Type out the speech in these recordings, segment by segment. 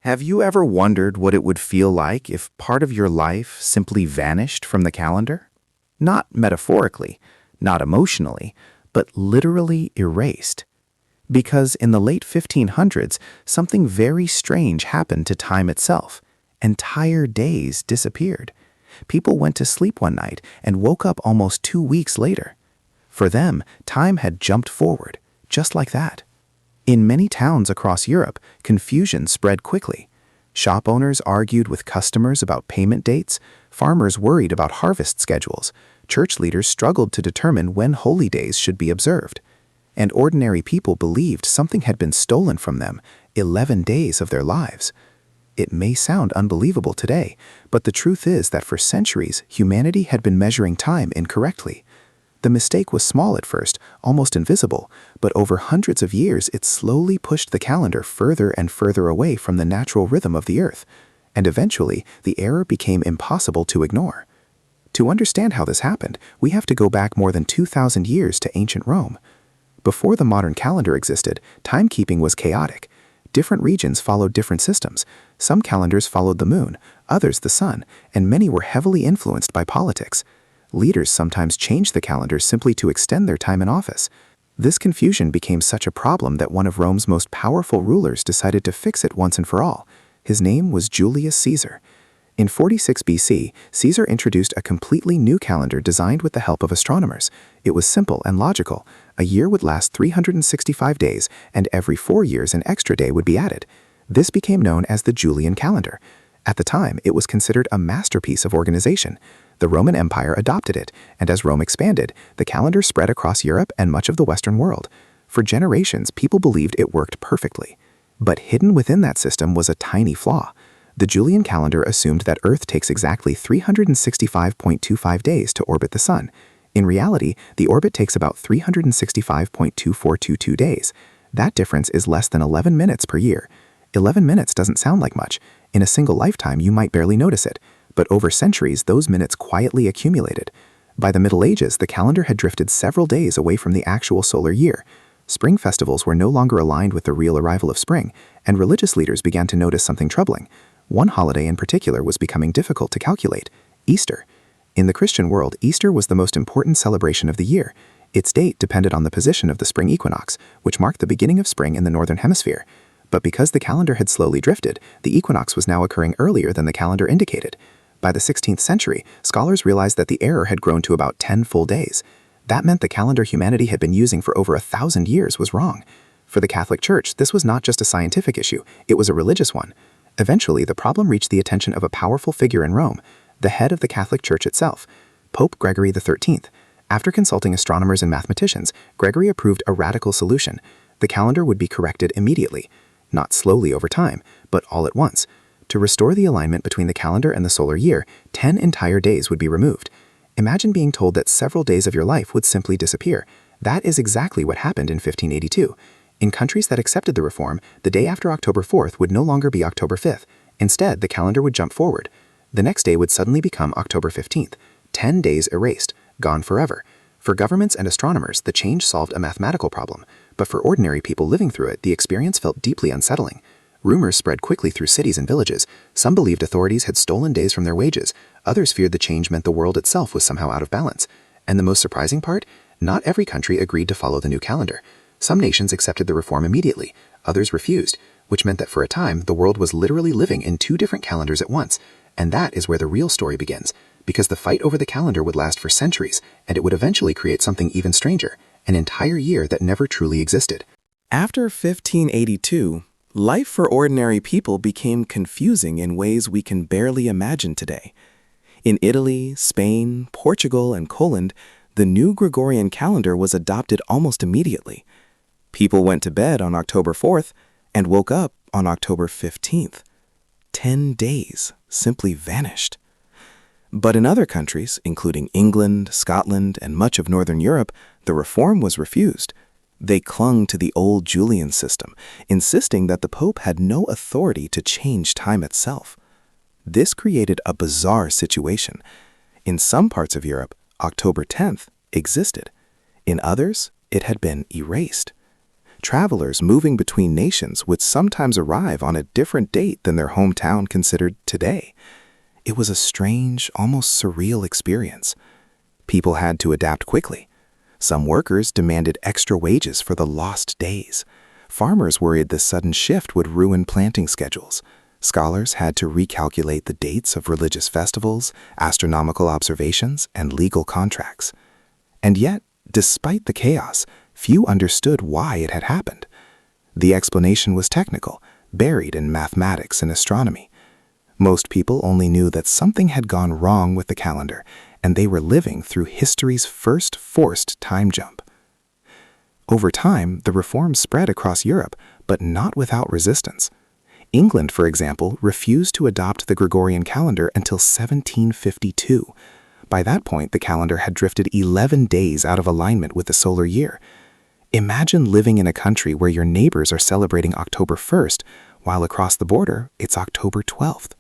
Have you ever wondered what it would feel like if part of your life simply vanished from the calendar? Not metaphorically, not emotionally, but literally erased. Because in the late 1500s, something very strange happened to time itself. Entire days disappeared. People went to sleep one night and woke up almost 2 weeks later. For them, time had jumped forward, just like that. In many towns across Europe, confusion spread quickly. Shop owners argued with customers about payment dates, farmers worried about harvest schedules, church leaders struggled to determine when holy days should be observed. And ordinary people believed something had been stolen from them, 11 days of their lives. It may sound unbelievable today, but the truth is that for centuries, humanity had been measuring time incorrectly. The mistake was small at first, almost invisible, but over hundreds of years it slowly pushed the calendar further and further away from the natural rhythm of the Earth, and eventually the error became impossible to ignore. To understand how this happened, we have to go back more than 2,000 years to ancient Rome. Before the modern calendar existed, timekeeping was chaotic. Different regions followed different systems. Some calendars followed the moon, others the sun, and many were heavily influenced by politics. Leaders sometimes changed the calendar simply to extend their time in office. This confusion became such a problem that one of Rome's most powerful rulers decided to fix it once and for all. His name was Julius Caesar. In 46 BC, Caesar introduced a completely new calendar designed with the help of astronomers. It was simple and logical. A year would last 365 days, and every 4 years an extra day would be added. This became known as the Julian calendar. At the time, it was considered a masterpiece of organization. The Roman Empire adopted it, and as Rome expanded, the calendar spread across Europe and much of the Western world. For generations, people believed it worked perfectly. But hidden within that system was a tiny flaw. The Julian calendar assumed that Earth takes exactly 365.25 days to orbit the Sun. In reality, the orbit takes about 365.2422 days. That difference is less than 11 minutes per year. 11 minutes doesn't sound like much. In a single lifetime, you might barely notice it. But over centuries, those minutes quietly accumulated. By the Middle Ages, the calendar had drifted several days away from the actual solar year. Spring festivals were no longer aligned with the real arrival of spring, and religious leaders began to notice something troubling. One holiday in particular was becoming difficult to calculate: Easter. In the Christian world, Easter was the most important celebration of the year. Its date depended on the position of the spring equinox, which marked the beginning of spring in the northern hemisphere. But because the calendar had slowly drifted, the equinox was now occurring earlier than the calendar indicated. By the 16th century, scholars realized that the error had grown to about 10 full days. That meant the calendar humanity had been using for over 1,000 years was wrong. For the Catholic Church, this was not just a scientific issue, it was a religious one. Eventually, the problem reached the attention of a powerful figure in Rome, the head of the Catholic Church itself, Pope Gregory XIII. After consulting astronomers and mathematicians, Gregory approved a radical solution. The calendar would be corrected immediately, not slowly over time, but all at once. To restore the alignment between the calendar and the solar year, 10 entire days would be removed. Imagine being told that several days of your life would simply disappear. That is exactly what happened in 1582. In countries that accepted the reform, the day after October 4th would no longer be October 5th. Instead, the calendar would jump forward. The next day would suddenly become October 15th. 10 days erased, gone forever. For governments and astronomers, the change solved a mathematical problem. But for ordinary people living through it, the experience felt deeply unsettling. Rumors spread quickly through cities and villages. Some believed authorities had stolen days from their wages. Others feared the change meant the world itself was somehow out of balance. And the most surprising part? Not every country agreed to follow the new calendar. Some nations accepted the reform immediately. Others refused, which meant that for a time, the world was literally living in 2 different calendars at once. And that is where the real story begins, because the fight over the calendar would last for centuries, and it would eventually create something even stranger, an entire year that never truly existed. After 1582, life for ordinary people became confusing in ways we can barely imagine today. In Italy, Spain, Portugal, and Poland, the new Gregorian calendar was adopted almost immediately. People went to bed on October 4th and woke up on October 15th. 10 days simply vanished. But in other countries, including England, Scotland, and much of Northern Europe, the reform was refused. They clung to the old Julian system, insisting that the Pope had no authority to change time itself. This created a bizarre situation. In some parts of Europe, October 10th existed. In others, it had been erased. Travelers moving between nations would sometimes arrive on a different date than their hometown considered today. It was a strange, almost surreal experience. People had to adapt quickly. Some workers demanded extra wages for the lost days. Farmers worried the sudden shift would ruin planting schedules. Scholars had to recalculate the dates of religious festivals, astronomical observations, and legal contracts. And yet, despite the chaos, few understood why it had happened. The explanation was technical, buried in mathematics and astronomy. Most people only knew that something had gone wrong with the calendar, and they were living through history's first forced time jump. Over time, the reforms spread across Europe, but not without resistance. England, for example, refused to adopt the Gregorian calendar until 1752. By that point, the calendar had drifted 11 days out of alignment with the solar year. Imagine living in a country where your neighbors are celebrating October 1st, while across the border, it's October 12th.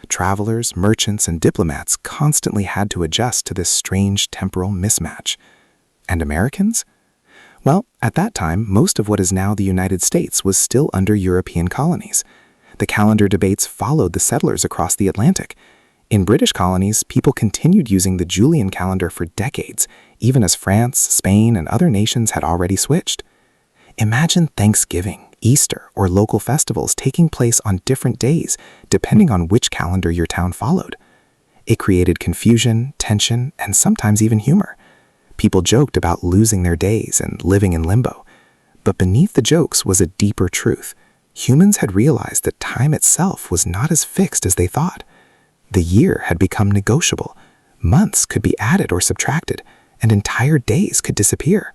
Travelers, merchants, and diplomats constantly had to adjust to this strange temporal mismatch. And Americans? Well, at that time, most of what is now the United States was still under European colonies. The calendar debates followed the settlers across the Atlantic. In British colonies, people continued using the Julian calendar for decades, even as France, Spain, and other nations had already switched. Imagine Thanksgiving, Easter, or local festivals taking place on different days, depending on which calendar your town followed. It created confusion, tension, and sometimes even humor. People joked about losing their days and living in limbo. But beneath the jokes was a deeper truth. Humans had realized that time itself was not as fixed as they thought. The year had become negotiable. Months could be added or subtracted, and entire days could disappear.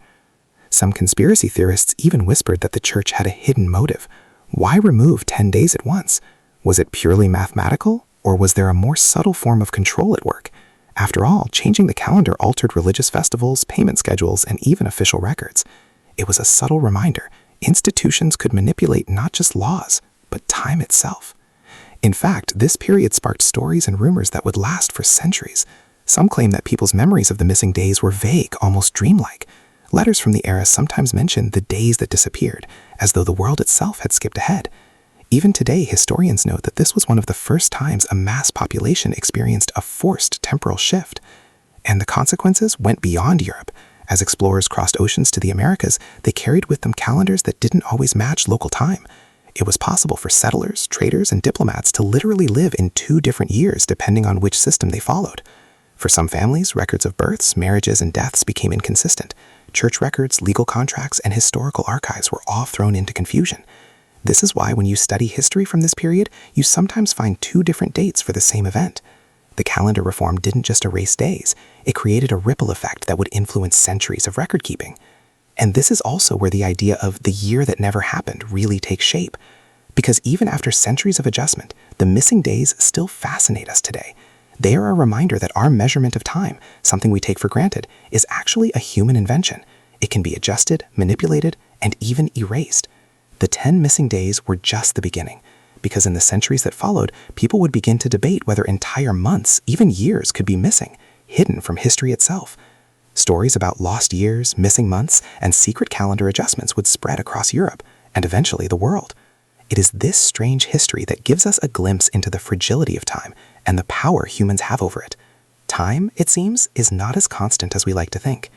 Some conspiracy theorists even whispered that the church had a hidden motive. Why remove 10 days at once? Was it purely mathematical, or was there a more subtle form of control at work? After all, changing the calendar altered religious festivals, payment schedules, and even official records. It was a subtle reminder. Institutions could manipulate not just laws, but time itself. In fact, this period sparked stories and rumors that would last for centuries. Some claim that people's memories of the missing days were vague, almost dreamlike. Letters from the era sometimes mentioned the days that disappeared, as though the world itself had skipped ahead. Even today, historians note that this was one of the first times a mass population experienced a forced temporal shift. And the consequences went beyond Europe. As explorers crossed oceans to the Americas, they carried with them calendars that didn't always match local time. It was possible for settlers, traders, and diplomats to literally live in 2 different years depending on which system they followed. For some families, records of births, marriages, and deaths became inconsistent. Church records, legal contracts, and historical archives were all thrown into confusion. This is why when you study history from this period, you sometimes find 2 different dates for the same event. The calendar reform didn't just erase days, it created a ripple effect that would influence centuries of record keeping. And this is also where the idea of the year that never happened really takes shape. Because even after centuries of adjustment, the missing days still fascinate us today. They are a reminder that our measurement of time, something we take for granted, is actually a human invention. It can be adjusted, manipulated, and even erased. The 10 missing days were just the beginning, because in the centuries that followed, people would begin to debate whether entire months, even years, could be missing, hidden from history itself. Stories about lost years, missing months, and secret calendar adjustments would spread across Europe, and eventually the world. It is this strange history that gives us a glimpse into the fragility of time and the power humans have over it. Time, it seems, is not as constant as we like to think.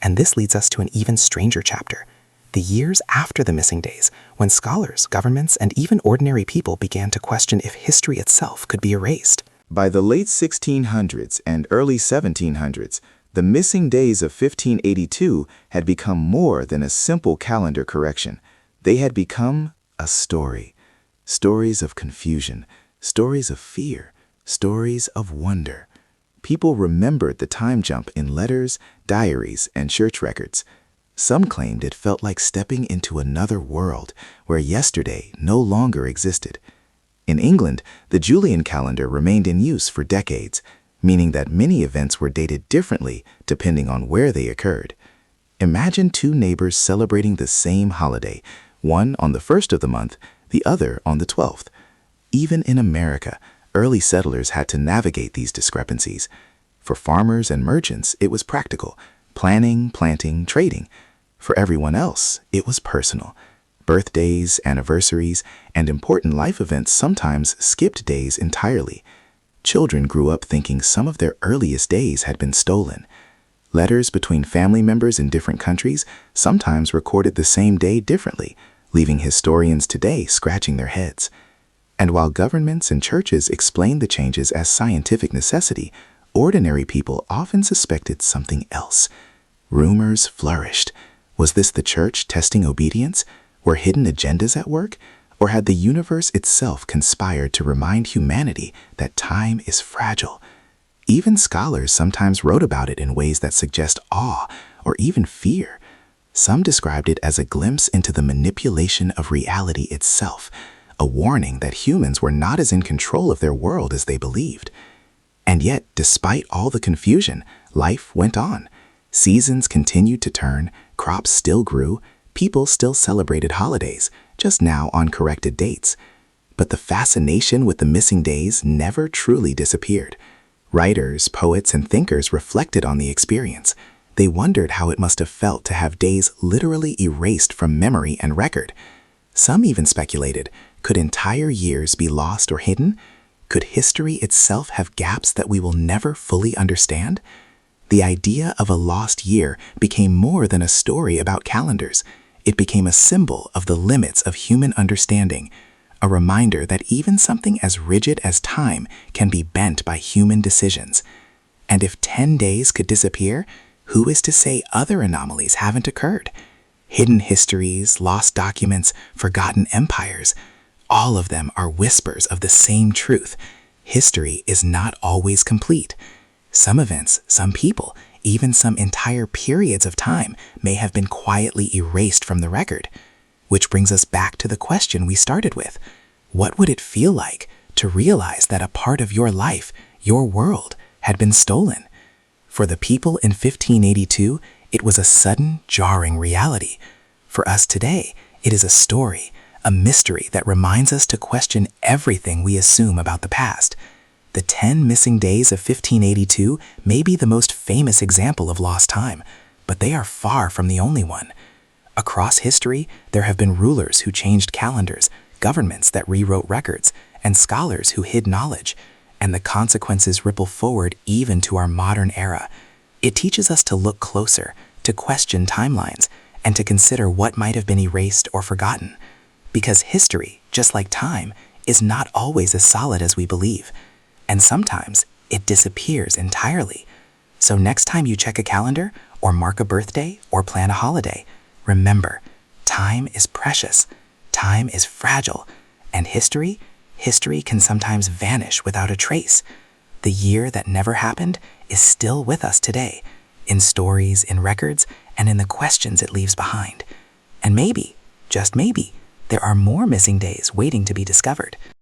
And this leads us to an even stranger chapter, the years after the missing days, when scholars, governments, and even ordinary people began to question if history itself could be erased. By the late 1600s and early 1700s, the missing days of 1582 had become more than a simple calendar correction. They had become a story. Stories of confusion, stories of fear, stories of wonder. People remembered the time jump in letters, diaries, and church records. Some claimed it felt like stepping into another world where yesterday no longer existed. In England, the Julian calendar remained in use for decades, meaning that many events were dated differently depending on where they occurred. Imagine 2 neighbors celebrating the same holiday, one on the 1st of the month, the other on the 12th. Even in America, early settlers had to navigate these discrepancies. For farmers and merchants, it was practical: planning, planting, trading. For everyone else, it was personal. Birthdays, anniversaries, and important life events sometimes skipped days entirely. Children grew up thinking some of their earliest days had been stolen. Letters between family members in different countries sometimes recorded the same day differently, leaving historians today scratching their heads. And while governments and churches explained the changes as scientific necessity, ordinary people often suspected something else. Rumors flourished. Was this the church testing obedience? Were hidden agendas at work? Or had the universe itself conspired to remind humanity that time is fragile? Even scholars sometimes wrote about it in ways that suggest awe or even fear. Some described it as a glimpse into the manipulation of reality itself, a warning that humans were not as in control of their world as they believed. And yet, despite all the confusion, life went on. Seasons continued to turn, crops still grew, people still celebrated holidays, just now on corrected dates. But the fascination with the missing days never truly disappeared. Writers, poets, and thinkers reflected on the experience. They wondered how it must have felt to have days literally erased from memory and record. Some even speculated, could entire years be lost or hidden? Could history itself have gaps that we will never fully understand? The idea of a lost year became more than a story about calendars. It became a symbol of the limits of human understanding, a reminder that even something as rigid as time can be bent by human decisions. And if 10 days could disappear, who is to say other anomalies haven't occurred? Hidden histories, lost documents, forgotten empires, all of them are whispers of the same truth. History is not always complete. Some events, some people, even some entire periods of time may have been quietly erased from the record. Which brings us back to the question we started with. What would it feel like to realize that a part of your life, your world, had been stolen? For the people in 1582, it was a sudden, jarring reality. For us today, it is a story, a mystery that reminds us to question everything we assume about the past. The 10 missing days of 1582 may be the most famous example of lost time, but they are far from the only one. Across history, there have been rulers who changed calendars, governments that rewrote records, and scholars who hid knowledge, and the consequences ripple forward even to our modern era. It teaches us to look closer, to question timelines, and to consider what might have been erased or forgotten. Because history, just like time, is not always as solid as we believe, and sometimes it disappears entirely. So next time you check a calendar, or mark a birthday, or plan a holiday, remember, time is precious, time is fragile, and history can sometimes vanish without a trace. The year that never happened is still with us today, in stories, in records, and in the questions it leaves behind. And maybe, just maybe, there are more missing days waiting to be discovered.